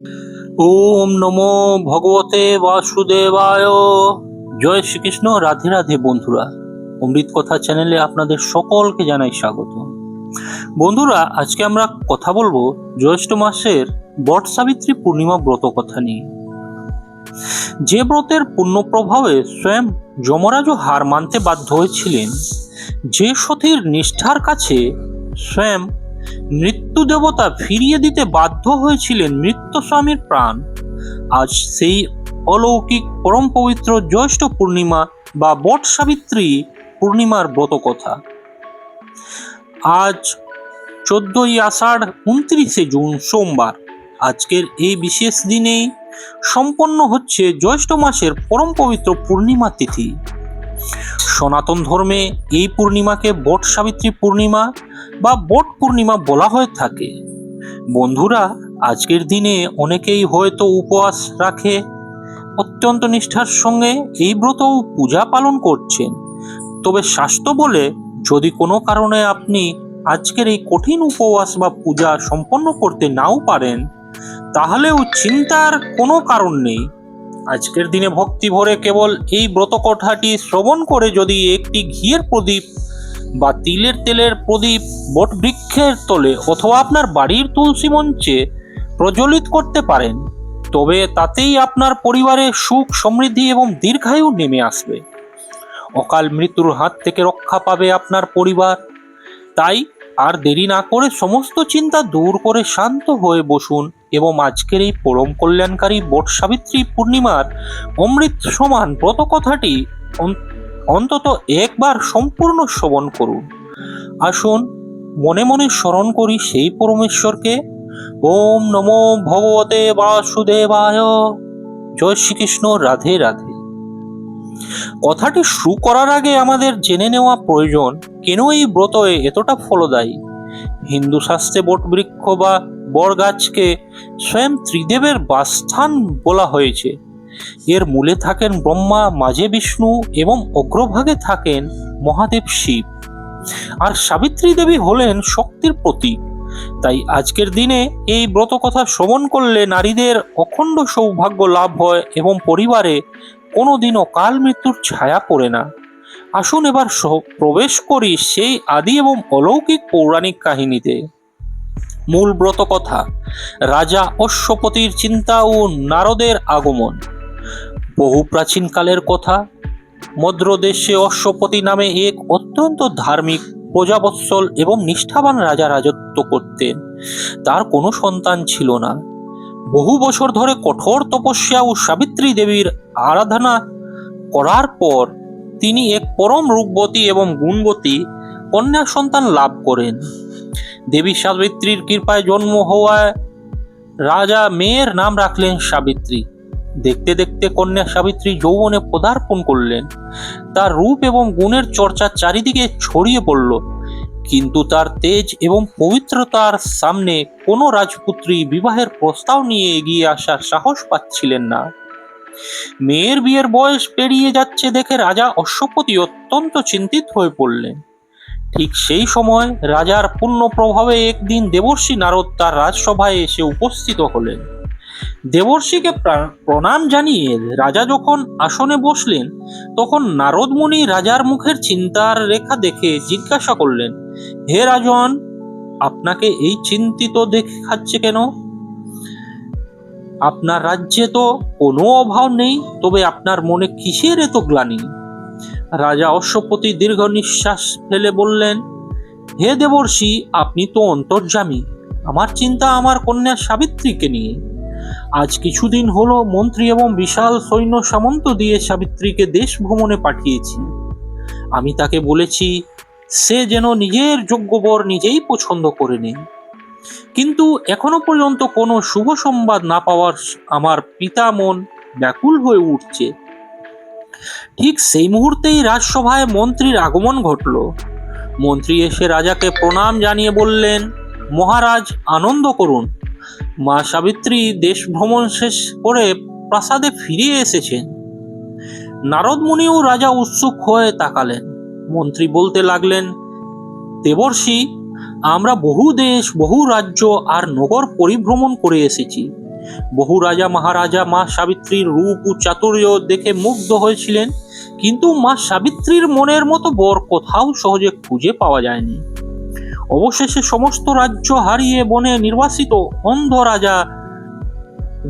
ওম নমো ভগবতে বাসুদেবায়। জয় শ্রীকৃষ্ণ। রাধে রাধে বন্ধুরা, অমৃত কথা চ্যানেলে আপনাদের সকলকে জানাই স্বাগত। বন্ধুরা, আজকে আমরা কথা বলবো জ্যৈষ্ঠ মাসের বট সাবিত্রী পূর্ণিমা ব্রত কথা নিয়ে। যে ব্রতের পুণ্য প্রভাবে স্বয়ং যমরাজও হার মানতে বাধ্য হয়েছিলেন, যে সতীর নিষ্ঠার কাছে স্বয়ং মৃত্যু দেবতা ফিরিয়ে দিতে বাধ্য হয়েছিলেন মৃত্যু স্বামীর প্রাণ, আজ সেই অলৌকিক পরম পবিত্র জ্যৈষ্ঠ পূর্ণিমা বা বট সাবিত্রী পূর্ণিমার ব্রত কথা। আজ 14ই আষাঢ় 29শে জুন সোমবার। আজকের এই বিশেষ দিনেই সম্পন্ন হচ্ছে জ্যৈষ্ঠ মাসের পরম পবিত্র পূর্ণিমা তিথি। সনাতন ধর্মে এই পূর্ণিমাকে বট সাবিত্রী পূর্ণিমা বা বট পূর্ণিমা বলা হয়ে থাকে। বন্ধুরা, আজকের দিনে অনেকেই হয়তো উপবাস রাখে, অত্যন্ত নিষ্ঠার সঙ্গে এই ব্রত পূজা পালন করছেন। তবে শাস্ত্র বলে, যদি কোনো কারণে আপনি আজকের এই কঠিন উপবাস বা পূজা সম্পন্ন করতে নাও পারেন, তাহলেও চিন্তার কোনো কারণ নেই। আজকের দিনে ভক্তি ভরে কেবল এই ব্রত কথাটি শ্রবণ করে যদি একটি ঘিয়ের প্রদীপ বা তিলের তেলের প্রদীপ বট বৃক্ষের তলে অথবা আপনার বাড়ির তুলসী মঞ্চে প্রজ্বলিত করতে পারেন, তবে তাতেই আপনার পরিবারে সুখ, সমৃদ্ধি এবং দীর্ঘায়ু নেমে আসবে। অকাল মৃত্যুর হাত থেকে রক্ষা পাবে আপনার পরিবার। তাই আর দেরি না করে সমস্ত চিন্তা দূর করে শান্ত হয়ে বসুন এবং আজকের এই পরম কল্যাণকারী বট সাবিত্রী পূর্ণিমার অমৃত সমান ব্রত কথাটি অন্তত একবার সম্পূর্ণ শ্রবণ করুন। আসুন মনে মনে স্মরণ করি সেই পরমেশ্বরকে। ওম নমো ভগবতে বাসুদেবায়। জয় শ্রীকৃষ্ণ। রাধে রাধে। কথাটি শুরু করার আগে আমাদের জেনে নেওয়া প্রয়োজন, কেন এই ব্রত এতটা ফলদায়ী। হিন্দু শাস্ত্রে বটবৃক্ষ বা বরগাছকে স্বয়ং ত্রিদেবের বাসস্থান বলা হয়েছে। এর মূলে থাকেন ব্রহ্মা, মাঝে বিষ্ণু এবং অগ্রভাগে থাকেন মহাদেব শিব। আর সাবিত্রী দেবী হলেন শক্তির প্রতীক। তাই আজকের দিনে এই ব্রত কথা শ্রবণ করলে নারীদের অখণ্ড সৌভাগ্য লাভ হয় এবং পরিবারে কোনোদিন অকাল মৃত্যুর ছায়া পড়ে না। আসুন এবার প্রবেশ করি সেই আদি এবং অলৌকিক পৌরাণিক কাহিনীতে। মূল ব্রত কথা: রাজা অশ্বপতির চিন্তা ও নারদের আগমন। বহু প্রাচীনকালের কথা। মদ্রদেশে অশ্বপতি নামে এক অত্যন্ত ধার্মিক, প্রজাবৎসল এবং নিষ্ঠাবান রাজা রাজত্ব করতেন। তার কোনো সন্তান ছিল না। বহু বছর ধরে কঠোর তপস্যা ও সাবিত্রী দেবীর আরাধনা করার পর তিনি এক পরম রূপবতী এবং গুণবতী কন্যা সন্তান লাভ করেন। দেবী সাবিত্রীর কৃপায় জন্ম হওয়ায় রাজা মেয়ের নাম রাখলেন সাবিত্রী। দেখতে দেখতে কন্যা সাবিত্রী যৌবনে পদার্পণ করলেন। তার রূপ এবং গুণের চর্চা চারিদিকে ছড়িয়ে পড়ল, কিন্তু তার তেজ এবং পবিত্রতার সামনে কোনো রাজপুত্রী বিবাহের প্রস্তাব নিয়ে এগিয়ে আসার সাহস পাচ্ছিলেন না। মেয়ের বিয়ের বয়স পেরিয়ে যাচ্ছে দেখে রাজা অশ্বপতি অত্যন্ত চিন্তিত হয়ে পড়লেন। ঠিক সেই সময় রাজার পুণ্য প্রভাবে একদিন দেবর্ষি নারদ তার রাজসভায় এসে উপস্থিত হলেন। দেবর্ষিকে প্রণাম জানিয়ে রাজা যখন আসনে বসলেন, তখন নারদ মুনি রাজার মুখের চিন্তার রেখা দেখে জিজ্ঞাসা করলেন, হে রাজন, আপনাকে এই চিন্তিত দেখাচ্ছে কেন? আপনার রাজ্যে তো কোনো অভাব নেই, তবে আপনার মনে কিসের এত গ্লানি? রাজা অশ্বপতি দীর্ঘ নিঃশ্বাস ফেলে বললেন, হে দেবর্ষি, আপনি তো অন্তর্যামী। আমার চিন্তা আমার কন্যা সাবিত্রীকে নিয়ে। আজ কিছুদিন হলো মন্ত্রী এবং বিশাল সৈন্য সামন্ত দিয়ে সাবিত্রীকে দেশ ভ্রমণে পাঠিয়েছি। আমি তাকে বলেছি সে যেন নিজের যোগ্য বর নিজেই পছন্দ করে নেয়। কিন্তু এখনো পর্যন্ত কোনো শুভ সংবাদ না পাওয়ার আমার পিতা মন ব্যাকুল হয়ে উঠছে। ঠিক সেই মুহূর্তেই রাজসভায় মন্ত্রীর আগমন ঘটল। মন্ত্রী এসে রাজাকে প্রণাম জানিয়ে বললেন, মহারাজ, আনন্দ করুন। মা সাবিত্রী দেশ ভ্রমণ শেষ করে প্রাসাদে ফিরে এসেছেন। নারদ মুনিও রাজা উৎসুক হয়ে তাকালেন। মন্ত্রী বলতে লাগলেন, দেবর্ষি, আমরা বহু দেশ, বহু রাজ্য আর নগর পরিভ্রমণ করে এসেছি। বহু রাজা মহারাজা মা সাবিত্রীর রূপ ও চাতুর্য দেখে মুগ্ধ হয়েছিলেন, কিন্তু মা সাবিত্রীর মনের মতো বর কোথাও সহজে খুঁজে পাওয়া যায়নি। অবশেষে সমস্ত রাজ্য হারিয়ে বনে নির্বাসিত অন্ধ রাজা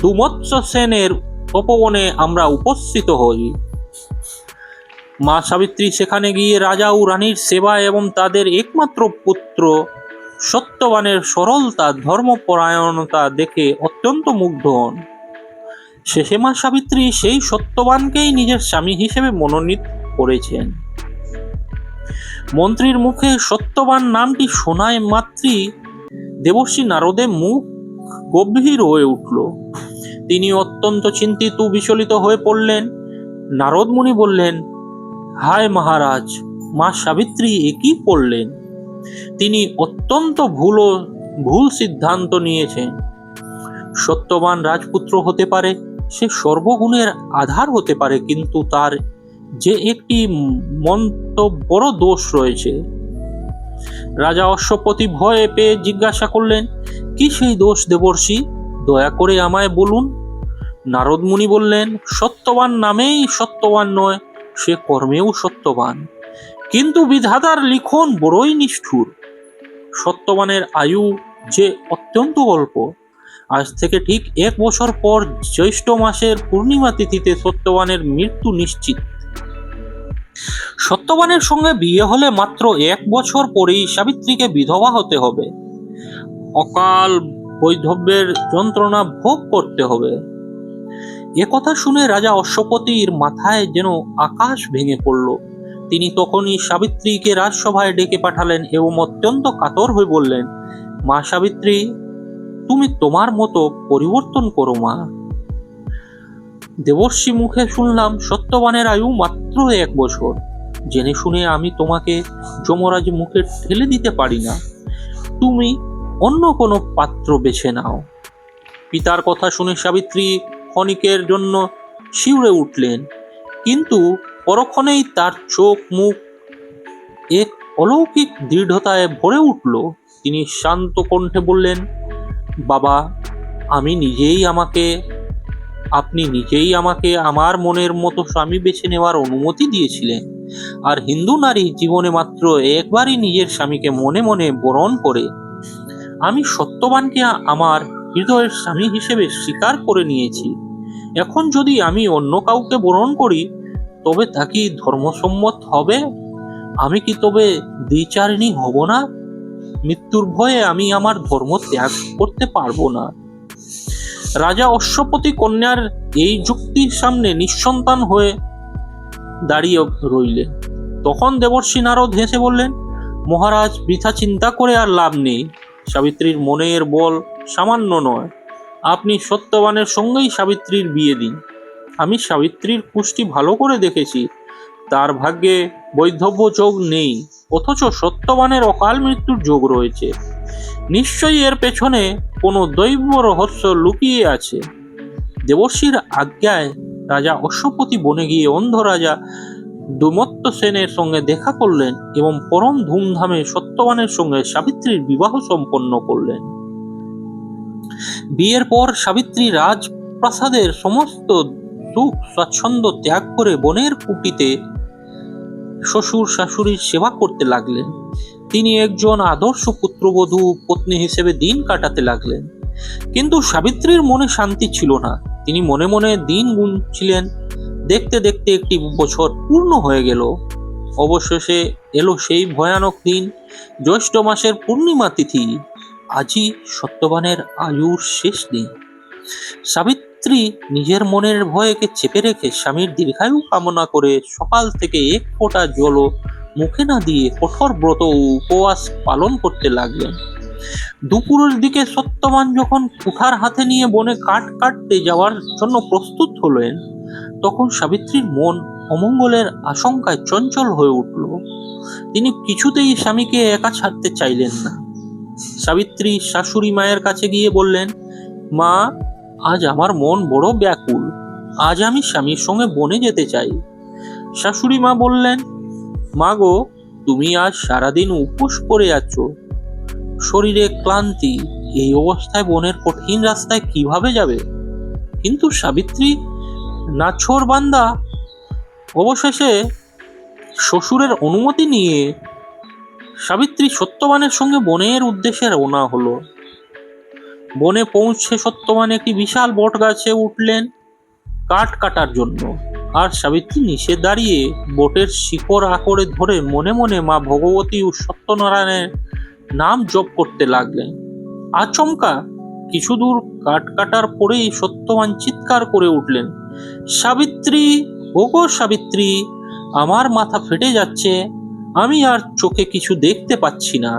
দুমৎস সেনের তপবনে আমরা উপস্থিত হই। মা সাবিত্রী সেখানে গিয়ে রাজা ও রানীর সেবা এবং তাদের একমাত্র পুত্র সত্যবানের সরলতা ধর্মপরায়ণতা দেখে অত্যন্ত মুগ্ধ হন। শেষে মা সাবিত্রী সেই সত্যবানকেই নিজের স্বামী হিসেবে মনোনীত করেছেন। মন্ত্রীর মুখে সত্যবান নামটি শোনায় মাত্রই দেবর্ষি নারদের মুখ গম্ভীর হয়ে উঠল। তিনি অত্যন্ত চিন্তিত বিচলিত হয়ে পড়লেন। নারদ মুনি বললেন, হায় মহারাজ, মা সাবিত্রী একই করলেন। তিনি অত্যন্ত ভুল সিদ্ধান্ত নিয়েছেন। সত্যবান রাজপুত্র হতে পারে, সে সর্বগুণের আধার হতে পারে, কিন্তু তার যে একটি বড় দোষ রয়েছে। রাজা অশ্বপতি ভয়ে পেয়ে জিজ্ঞাসা করলেন, কি সেই দোষ দেবর্ষি? দয়া করে আমায় বলুন। নারদ মুনি বললেন, সত্যবান নামেই সত্যবান নয়, সে কর্মেও সত্যবান, কিন্তু বিধাতার লিখন বড়ই নিষ্ঠুর। সত্যবানের আয়ু যে অত্যন্ত অল্প। আজ থেকে ঠিক 1 বছর পর জ্যৈষ্ঠ মাসের পূর্ণিমা তিথিতে সত্যবানের মৃত্যু নিশ্চিত। সত্যবানের সঙ্গে বিয়ে হলে মাত্র 1 বছর পরেই সাবিত্রীকে বিধবা হতে হবে। অকাল বৈধব্যের যন্ত্রণা ভোগ করতে হবে। একথা শুনে রাজা অশ্বপতির মাথায় যেন আকাশ ভেঙে পড়ল। তিনি তখনই সাবিত্রীকে রাজসভায় ডেকে পাঠালেন এবং অত্যন্ত কাতর হয়ে বললেন, মা সাবিত্রী, তুমি তোমার মতো পরিবর্তন করো মা। দেবর্ষি মুখে শুনলাম সত্যবানের আয়ু মাত্র 1 বছর। জেনে শুনে আমি তোমাকে যমরাজ মুখে ঠেলে দিতে পারি না। তুমি অন্য কোনো পাত্র বেছে নাও। পিতার কথা শুনে সাবিত্রী ক্ষণিকের জন্য শিউরে উঠলেন, কিন্তু পরক্ষণেই তার চোখ মুখ এক অলৌকিক দৃঢ়তায় ভরে উঠল। তিনি শান্ত কণ্ঠে বললেন, বাবা, আপনি নিজেই আমাকে আমার মনের মতো স্বামী বেছে নেওয়ার অনুমতি দিয়েছিলেন। আর হিন্দু নারী জীবনে মাত্র একবারই নিজের স্বামীকে মনে মনে বরণ করে। আমি সত্যবানকে আমার হৃদয়ের স্বামী হিসেবে স্বীকার করে নিয়েছি। এখন যদি আমি অন্য কাউকে বরণ করি, তবে তা কি ধর্মসম্মত হবে? আমি কি তবে দ্বিচারিণী হব না? মৃত্যুর ভয়ে আমি আমার ধর্ম ত্যাগ করতে পারবো না। রাজা অশ্বপতি কন্যার এই যুক্তির সামনে নিঃসন্তান হয়ে দাঁড়িয়ে রইলেন। তখন দেবর্ষি নারদ হেসে বললেন, মহারাজ, বৃথা চিন্তা করে আর লাভ নেই। সাবিত্রীর মনের বল সামান্য নয়। আপনি সত্যবানের সঙ্গেই সাবিত্রীর বিয়ে দিন। আমি সাবিত্রীর কুষ্টি ভালো করে দেখেছি। তার ভাগ্যে বৈধব্য যোগ নেই, অথচ সত্যবানের অকাল মৃত্যুর যোগ রয়েছে। নিশ্চয়ই এর পেছনে কোনো দৈব রহস্য লুকিয়ে আছে। দেবর্ষির আজ্ঞায় রাজা অশ্বপতি বনে গিয়ে অন্ধ রাজা দুমত্ত সেনের সঙ্গে দেখা করলেন এবং পরম ধুমধামে সত্যবানের সঙ্গে সাবিত্রীর বিবাহ সম্পন্ন করলেন। বিয়ের পর সাবিত্রী রাজপ্রাসাদের সমস্ত সুখ স্বাচ্ছন্দ্য ত্যাগ করে বনের কুটিতে শ্বশুর শাশুড়ির সেবা করতে লাগলেন। তিনি একজন আদর্শ পুত্রবধূ পত্নী হিসেবে দিন কাটাতে লাগলেন। কিন্তু সাবিত্রীর মনে শান্তি ছিল না। তিনি মনে মনে দিন গুনছিলেন। দেখতে দেখতে 1 বছর পূর্ণ হয়ে গেল। অবশেষে এলো সেই ভয়ানক দিন, জ্যৈষ্ঠ মাসের পূর্ণিমা তিথি। আজই সত্যবানের আয়ুর শেষ দিন। সাবিত্রী নিজের মনের ভয়কে চেপে রেখে স্বামীর দীর্ঘায়ু কামনা করে সকাল থেকে 1 ফোঁটা জলও মুখে না দিয়ে কঠোর ব্রত ও উপবাস পালন করতে লাগলেন। দুপুরের দিকে সত্যবান যখন কুঠার হাতে নিয়ে বনে কাঠ কাটতে যাওয়ার জন্য প্রস্তুত হলেন, তখন সাবিত্রীর মন অমঙ্গলের আশঙ্কায় চঞ্চল হয়ে উঠল। তিনি কিছুতেই স্বামীকে একা ছাড়তে চাইলেন না। সাবিত্রী শাশুড়ি মায়ের কাছে গিয়ে বললেন, মা, আজ আমার মন বড় ব্যাকুল। আজ আমি স্বামীর সঙ্গে বনে যেতে চাই। শাশুড়ি মা বললেন, মা গো, তুমি আজ সারাদিন উপোস করে আছো। শরীরে ক্লান্তি, এই অবস্থায় বনের কঠিন রাস্তায় কিভাবে যাবে? কিন্তু সাবিত্রী নাছোড় বান্দা অবশেষে শ্বশুরের অনুমতি নিয়ে সাবিত্রী সত্যবানের সঙ্গে বনের উদ্দেশ্যে রওনা হলো। বনে পৌঁছে সত্যবান একটি বিশাল বট গাছে উঠলেন কাঠ কাটার জন্য, আর সাবিত্রী নিচে দাঁড়িয়ে বটের শিকড় আঁকড়ে ধরে মনে মনে মা ভগবতী ও সত্যনারায়ণের নাম জপ করতে লাগলেন। আচমকা কিছু দূর কাঠ কাটার পরেই সত্যবান চিৎকার করে উঠলেন, সাবিত্রী, ওগো সাবিত্রী, আমার মাথা ফেটে যাচ্ছে, আমি আর চোখে কিছু দেখতে পাচ্ছি না।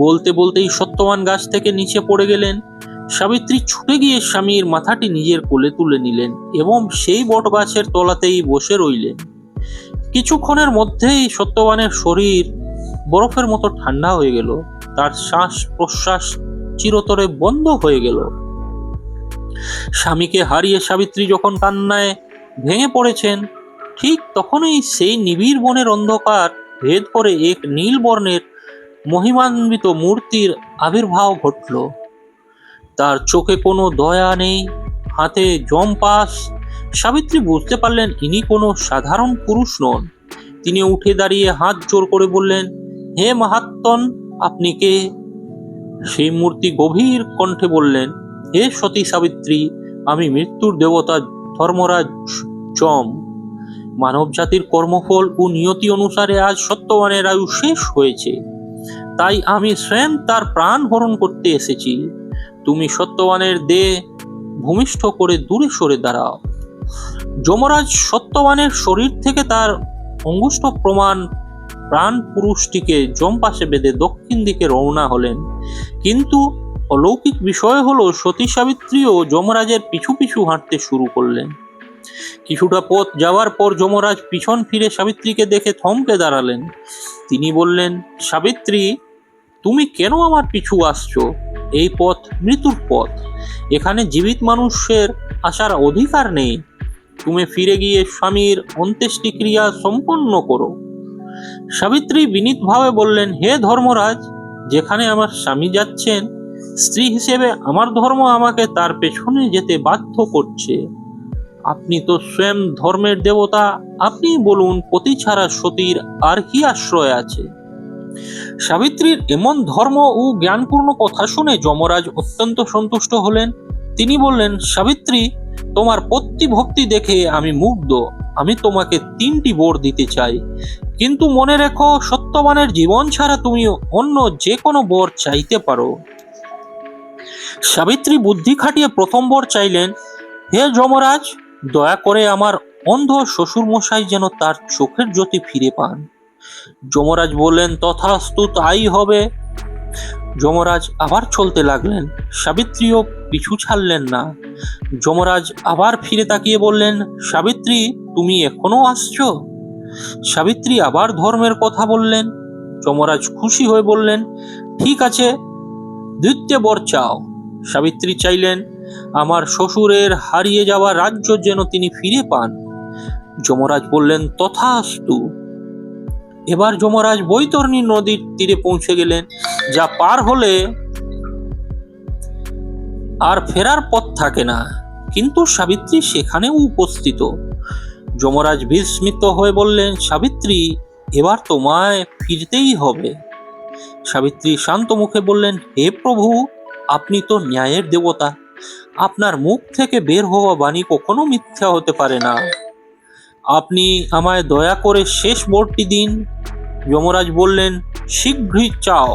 বলতে বলতেই সত্যবান গাছ থেকে নিচে পড়ে গেলেন। সাবিত্রী ছুটে গিয়ে স্বামীর মাথাটি নিজের কোলে তুলে নিলেন এবং সেই বট গাছের তলাতেই বসে রইলেন। কিছুক্ষণের মধ্যেই সত্যবানের শরীর বরফের মতো ঠান্ডা হয়ে গেল, তার শ্বাস প্রশ্বাস চিরতরে বন্ধ হয়ে গেল। স্বামীকে হারিয়ে সাবিত্রী যখন কান্নায় ভেঙে পড়েছেন, ঠিক তখনই সেই নিবিড় বনের অন্ধকার ভেদ করে এক নীল বর্ণের মহিমান্বিত মূর্তির আবির্ভাব ঘটল। তার চোখে কোনো দয়া নেই, হাতে জম্পাস। সাবিত্রী বুঝতে পারলেন ইনি কোনো সাধারণ পুরুষ নন। তিনি উঠে দাঁড়িয়ে হাত জোর করে বললেন, হে মাহাত্মন, আপনি কে? সেই মূর্তি গভীর কণ্ঠে বললেন, হে সতী সাবিত্রী, আমি মৃত্যুর দেবতা ধর্মরাজ যম। মানব জাতির কর্মফল ও নিয়তি অনুসারে আজ সত্যবানের আয়ু শেষ হয়েছে, তাই আমি স্বয়ং তার প্রাণ হরণ করতে এসেছি। তুমি সত্যবানের দেহ ভূমিষ্ঠ করে দূরে সরে দাঁড়াও। যমরাজ সত্যবানের শরীর থেকে তার অঙ্গুষ্ঠ প্রমাণ প্রাণ পুরুষটিকে জম্পাশে বেঁধে দক্ষিণ দিকে রওনা হলেন। কিন্তু অলৌকিক বিষয় হলো, সতী সাবিত্রীও যমরাজের পিছু পিছু হাঁটতে শুরু করলেন। কিছুটা পথ যাওয়ার পর যমরাজ পিছন ফিরে সাবিত্রীকে দেখে থমকে দাঁড়ালেন। তিনি বললেন, সাবিত্রী, তুমি কেন আমার পিছু আসছো? এই পথ মৃত্যুর পথ, এখানে জীবিত মানুষের আসার অধিকার নেই। তুমি ফিরে গিয়ে স্বামীর অন্ত্যেষ্টিক্রিয়া সম্পন্ন করো। সাবিত্রী বিনীতভাবে বললেন, হে ধর্মরাজ, যেখানে আমার স্বামী যাচ্ছেন, স্ত্রী হিসেবে আমার ধর্ম আমাকে তার পেছনে যেতে বাধ্য করছে। আপনি তো স্বয়ং ধর্মের দেবতা, আপনি বলুন, পতি ছাড়া সতীর আর কি আশ্রয় আছে? সাবিত্রীর এমন ধর্ম ও জ্ঞানপূর্ণ কথা শুনে যমরাজ অত্যন্ত সন্তুষ্ট হলেন। তিনি বললেন, সাবিত্রী, তোমার পত্নী ভক্তি দেখে আমি মুগ্ধ। আমি তোমাকে 3টি বর দিতে চাই, কিন্তু মনে রেখো, সত্যবানের জীবন ছাড়া তুমি অন্য যে কোনো বর চাইতে পারো। সাবিত্রী বুদ্ধি খাটিয়ে প্রথম বর চাইলেন, হে যমরাজ, দয়া করে আমার অন্ধ শ্বশুর মশাই যেন তার চোখের জ্যোতি ফিরে পান। যমরাজ বললেন, তথাস্তু, তাই হবে। যমরাজ আবার চলতে লাগলেন। সাবিত্রীও পিছু ছাড়লেন না। যমরাজ আবার ফিরে তাকিয়ে বললেন, সাবিত্রী, তুমি এখনো আসছো? সাবিত্রী আবার ধর্মের কথা বললেন। যমরাজ খুশি হয়ে বললেন, ঠিক আছে, 2য় বর চাও। সাবিত্রী চাইলেন, আমার শ্বশুরের হারিয়ে যাওয়া রাজ্য যেন তিনি ফিরে পান। যমরাজ বললেন, তথাস্তু। এবার যমরাজ বৈতরণী নদীর তীরে পৌঁছে গেলেন, যা পার হলে আর ফেরার পথ থাকে না। কিন্তু সাবিত্রী সেখানেও উপস্থিত। যমরাজ বিস্মিত হয়ে বললেন, সাবিত্রী, এবার তোমায় ফিরতেই হবে। সাবিত্রী শান্ত মুখে বললেন, হে প্রভু, আপনি তো ন্যায়ের দেবতা, আপনার মুখ থেকে বের হওয়া বাণী কখনো মিথ্যা হতে পারে না। আপনি আমায় দয়া করে শেষ বরটি দিন। যমরাজ বললেন, শীঘ্রই চাও।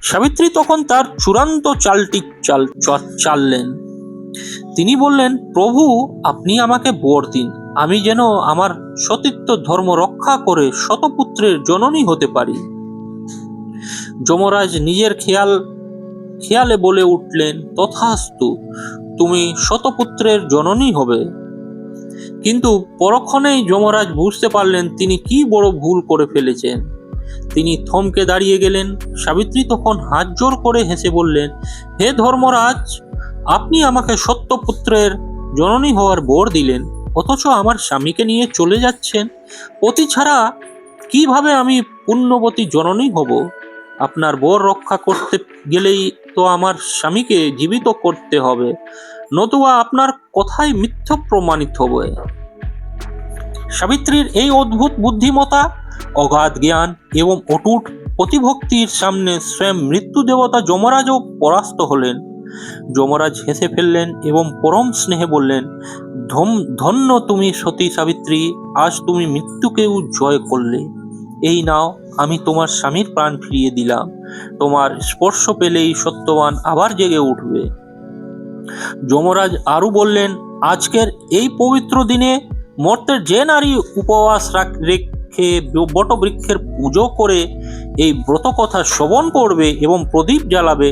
সাবিত্রী তখন তার চূড়ান্ত চালটি চাললেন। তিনি বললেন, প্রভু, আপনি আমাকে বর দিন, আমি যেন আমার সতীত্ব ধর্ম রক্ষা করে শতপুত্রের জননী হতে পারি। যমরাজ নিজের খেয়ালে বলে উঠলেন, তথাস্তু, তুমি শতপুত্রের জননী হবে। কিন্তু পরক্ষণেই যমরাজ বুঝতে পারলেন তিনি কি বড় ভুল করে ফেলেছেন। তিনি থমকে দাঁড়িয়ে গেলেন। সাবিত্রী তখন হাত জোর করে হেসে বললেন, হে ধর্মরাজ, আপনি আমাকে সত্যপুত্রের জননী হওয়ার বর দিলেন, অথচ আমার স্বামীকে নিয়ে চলে যাচ্ছেন। পতি ছাড়া কিভাবে আমি পুণ্যবতী জননী হব? আপনার বর রক্ষা করতে গেলেই তো আমার স্বামীকে জীবিত করতে হবে, নতুবা আপনার কথাই মিথ্যা প্রমাণিত হবে। সাবিত্রীর এই অদ্ভুত বুদ্ধিমত্তা, অগাধ জ্ঞান এবং অটুট প্রতিভক্তির সামনে স্বয়ং মৃত্যু দেবতা যমরাজও পরাস্ত হলেন। যমরাজ হেসে ফেললেন এবং পরম স্নেহে বললেন, ধন্য তুমি সতী সাবিত্রী, আজ তুমি মৃত্যুকেও জয় করলে। এই নাও, আমি তোমার স্বামীর প্রাণ ফিরিয়ে দিলাম। তোমার স্পর্শ পেলেই সত্যবান আবার জেগে উঠবে। যমরাজ আরও বললেন, আজকের এই পবিত্র দিনে মর্তের যে নারী উপবাস রেখে বটবৃক্ষের পুজো করে এই ব্রত কথা শ্রবণ করবে এবং প্রদীপ জ্বালাবে,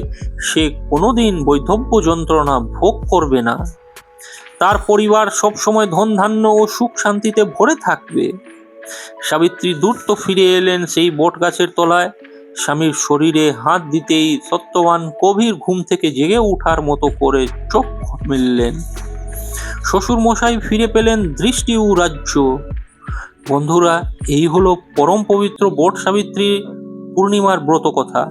সে কোনোদিন বৈধব্য যন্ত্রণা ভোগ করবে না। তার পরিবার সবসময় ধন ধান্য ও সুখ শান্তিতে ভরে থাকবে। সাবিত্রী দ্রুত ফিরে এলেন সেই বট গাছের তলায়। স্বামীর শরীরে হাত দিতেই সত্যবান গভীর ঘুম থেকে জেগে ওঠার মতো করে চোখ মেললেন। শ্বশুর মশাই ফিরে পেলেন দৃষ্টি ও রাজ্য। বন্ধুরা, এই হলো পরম পবিত্র বট সাবিত্রী পূর্ণিমার ব্রত কথা।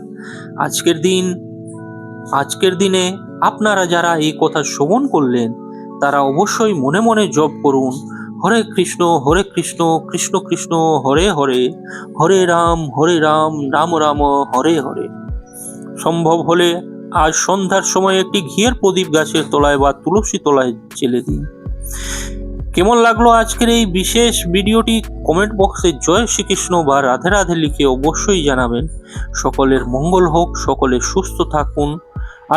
আজকের দিনে আপনারা যারা এই কথা শ্রবণ করলেন, তারা অবশ্যই মনে মনে জপ করুন, হরে কৃষ্ণ কৃষ্ণ কৃষ্ণ হরে হরে, হরে রাম রাম রাম হরে হরে। সম্ভব হলে আজ সন্ধ্যার সময় একটি ঘিয়ের প্রদীপ গাছের তলায় বা তুলসী তলায় জেলে দিন। কেমন লাগলো আজকের এই বিশেষ ভিডিওটি? কমেন্ট বক্সে জয় শ্রীকৃষ্ণ বা রাধে রাধে লিখে অবশ্যই জানাবেন। সকলের মঙ্গল হোক, সকলে সুস্থ থাকুন।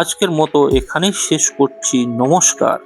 আজকের মতো এখানেই শেষ করছি। নমস্কার।